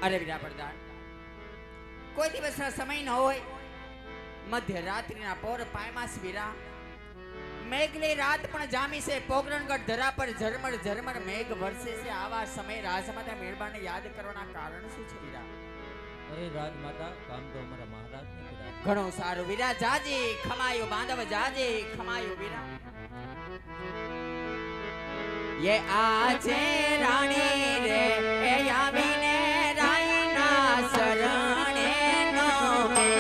અરે વીરા પડદાર, કોઈ દિવસનો સમય ન હોય, મધ્યરાત્રિના પોર પાયમાસ વીરા, મેઘની રાત પણ જામી છે, પોકરણગઢ ધરા પર ઝરમર ઝરમર મેઘ વરસે છે. આવા સમય રાજમાતા મેળબાને યાદ કરવાના કારણ શું છે વીરા? અરે રાજમાતા, કામ તો અમારા મહારાજને કીધા. ઘણું સારું વીરા, જાજે ખમાયો બાંધવ, જાજે ખમાયો વીરા. ये आजे रानी रे ए आवीने रायना शरणे नो में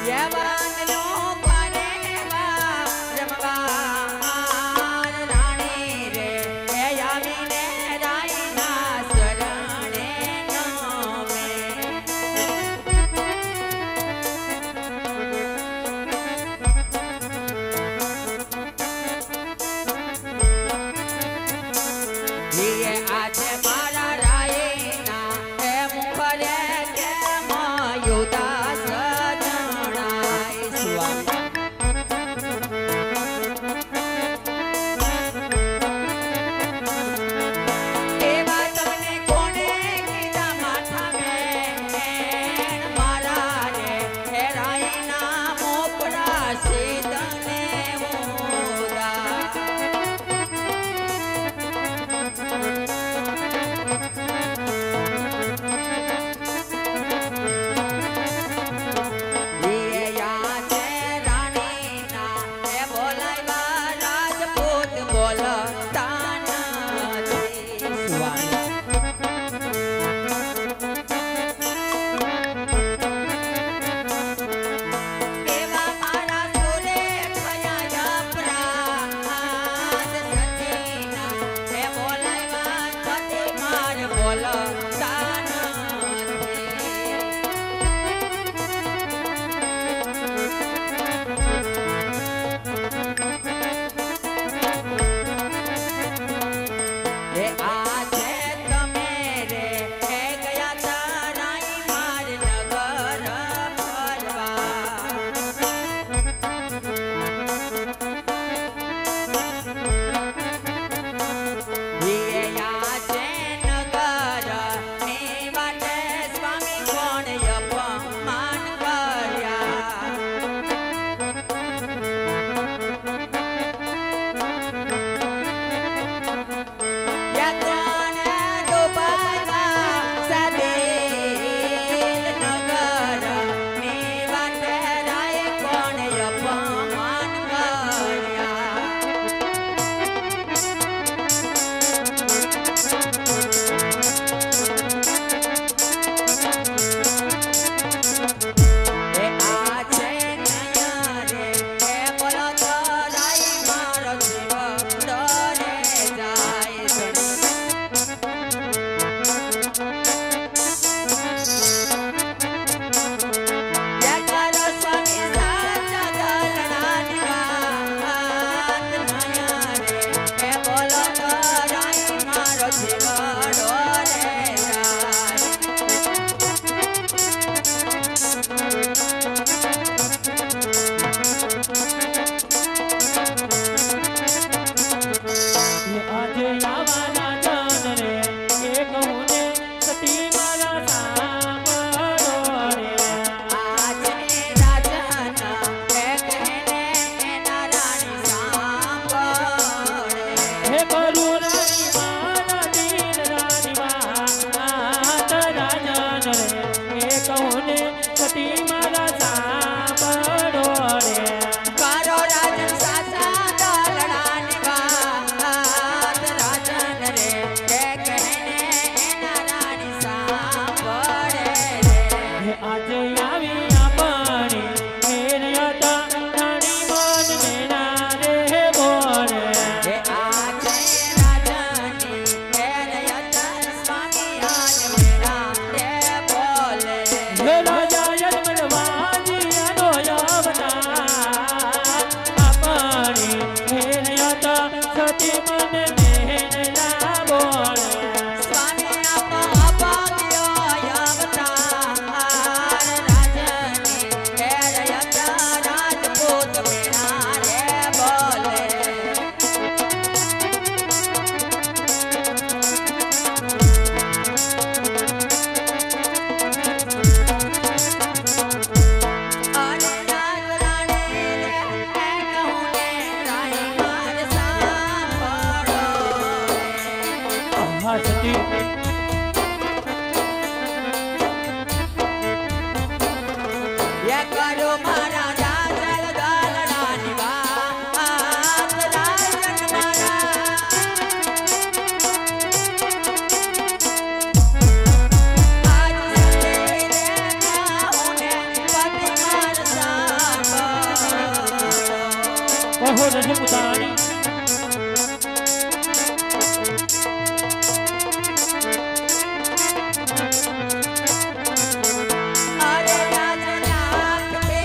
ये वांगलो परेवा रमवा रानी रे ए आवीने रायना शरणे नो में ये आज मारा रायना ए मुखरे के मायुदास जणाय स्वामी एवा तमने कोने कीधा माथा में मारा रे हे रायना मोकड़ा सीधने मोदा સતી યા કરો મારા રાજલ ગાલડાની વાત રાજન મારા આજ સતીને નાહોને પતિ માર સાપ કહો રજપૂતાણી અરે રાજનાથ બે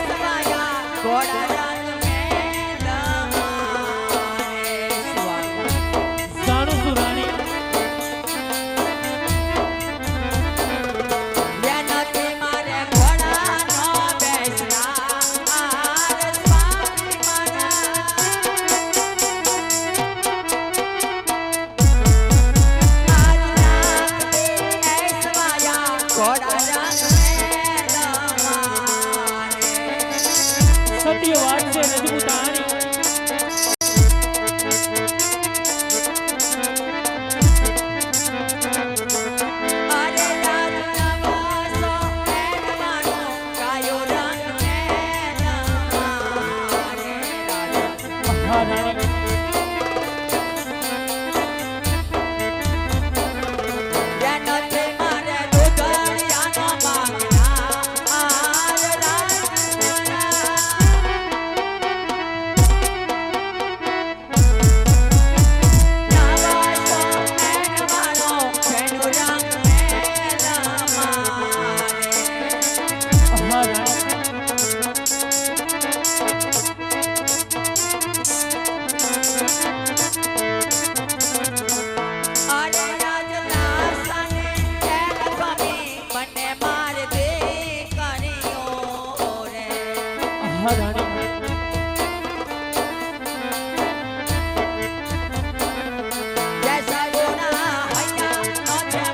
સવાયા ઘોડા રંગ મેં લમારે સ્વામી જાણું છું રાણી યાનતે મારે ઘોડાનો બેસના આર સ્વામી મારા આજનાથ બે સવાયા ઘોડા રંગ મેં લમારે સત્ય વાત છે રજપૂતાણી અરે રાજના વાસો મેનવાનો કાયો રંગ મેનમારે રાજા હા રાણી યાનતે મારે દુધડિયાનો માંગના આર રાજના નાવાસો મેનવાનો જેનો રંગ મેનમારે હા રાણી અરે રાજના સાને કેમ સ્વામી મને માર દે કર્યો રે હા રાણી જૈસા યોના હૈયા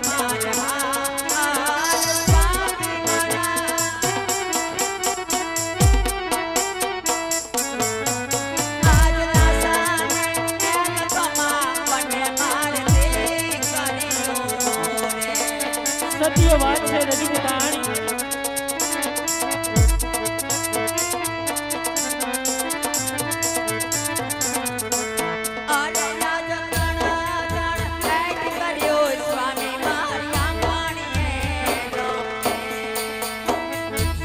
નો જમાના આર સ્વામી મારા આજના સાને કેમ કમા મને માર દે કર્યો રે સત્ય વાત છે રજપૂતાણી અરે રાજગણ ગણ એટ કર્યો સ્વામી મારી આંગણીએ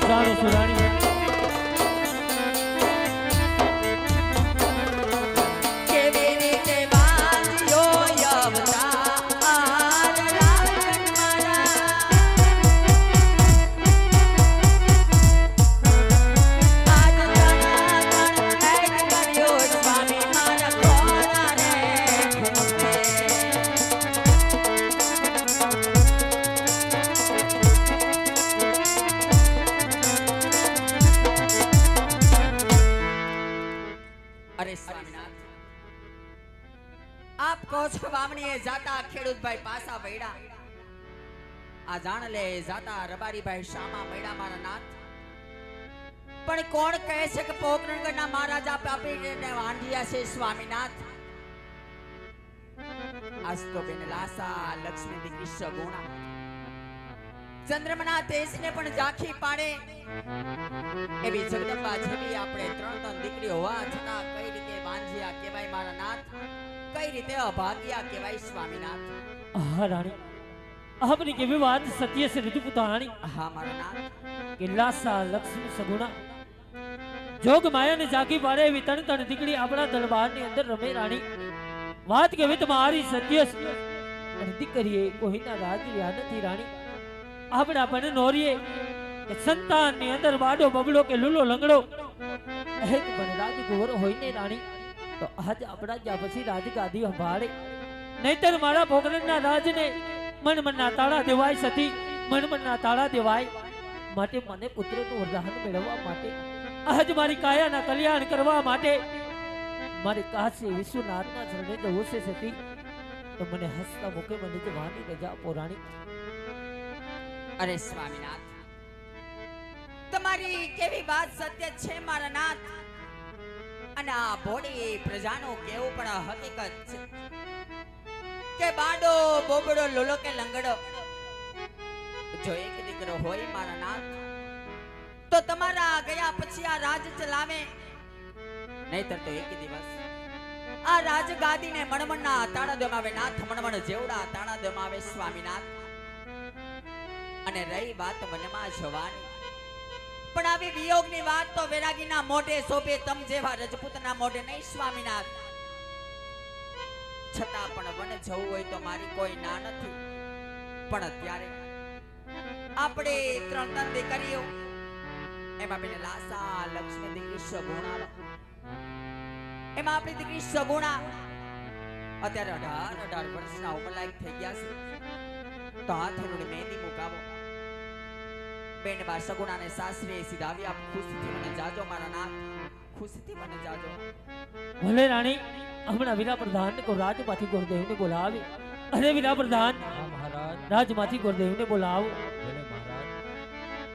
જાણું છું રાણી કેવી રીતે બાંધ્યો યવતા આર રાજન મારા આજ ગણ એટ કર્યો સ્વામી મારા ઘોડાને ઘૂમે અરે સ્વામીનાથ આપ કહો છો વામણીએ જાતા ખેડૂતભાઈ પાસા વૈડા આ જાણ લે જાતા રબારીભાઈ શામા વૈડા મારા નાથ પણ કોણ કહે છે કે પોકરણગઢના મહારાજા પાપીને વાંઢિયા છે સ્વામીનાથ આજ તો બેન લાસા લક્ષ્મી દીકરી સગુણા ચંદ્રમના તેજને પણ ઝાંખી પાડે એવી જગદંબા જેવી આપણે ત્રણ દીકરી હોવા છતાં કઈ રીતે વાંઢિયા કહેવાય મારા નાથ કઈ રીતે અભાગ્યા કહેવાય સ્વામીનાથ હા રાણી આપની કેવી વાત સત્ય છે રજપૂતાણી હા મારા નાથ કે લાસા લક્ષ્મી સગુણા જોગ માયાને જાગી પાડે એવી તણ તણ દીકરી આપણા દરબારની અંદર રમે રાણી વાત કેવી તમારી સત્ય છે અને દીકરીએ કોઈના રાજ રહ્યા નથી રાણી આપણા પણ નોરીએ કે સંતાનની અંદર વાડો બબડો કે લૂલો લંગડો એક પણ રાજકુંવર હોય ને રાણી તો આજ આપણા જ્યાં પછી રાજગાદી સંભાળે નહીતર મારા ભોગરણના રાજને મન મનના તાળા દેવાય સતી મન મનના તાળા દેવાય માટે મને પુત્રનું વરદાન મેળવવા માટે આજ મારી કાયાના કલ્યાણ કરવા માટે મારે કાશી વિશ્વનાથના ચરણે જવું છે સતી તો મને હસતા મુખે મને જવાની રજા આપો રાણી અરે સ્વામીનાથ તમારી કેવી વાત સત્ય છે મારા નાથ અને આ ભોળી પ્રજાનું કેવું પણ હકીકત છે કે બાડો બોબડો લોલો કે લંગડો જો એક દીકરો હોય મારા નાથ તો તમારા ગયા પછી આ રાજ ચલાવે, નહીતર તો એક દિવસ આ રાજગાદીને મણમણના તાણા દમાવે નાથ, મણમણ જેવડા તાણા દમાવે સ્વામીનાથ. અને રહી વાત વનમાં જવાની, પણ આવી વિયોગની વાત તો વૈરાગીના મોઢે શોભે, તમ જેવા રજપૂતના મોઢે નહીં સ્વામીનાથ. છતાં પણ વન જવું હોય તો મારી કોઈ ના નથી, પણ અત્યારે આપણે ત્રણ ત્રણ દીકરીઓ, એમાં બેને લાસા લક્ષ્મી દીકરી સગુણા, એમાં આપણી દીકરી સગુણા અત્યારે 18 વર્ષના ઉંમરલાયક થઈ ગયા છે. તો હાથે રોડી મહેંદી મુકાવો. બેન બા સગુણાને સાસરે સીધાવી આપ. ખુશીથી મને જાજો મારા નાથ, ખુશીથી મને જાજો. ભલે રાણી, હમણાં વીરા પ્રધાન કો રાજમાંથી ગુરુદેવને બોલાવે. અરે વીરા પ્રધાન, હા મહારાજ. રાજમાંથી ગુરુદેવને બોલાવો. ભલે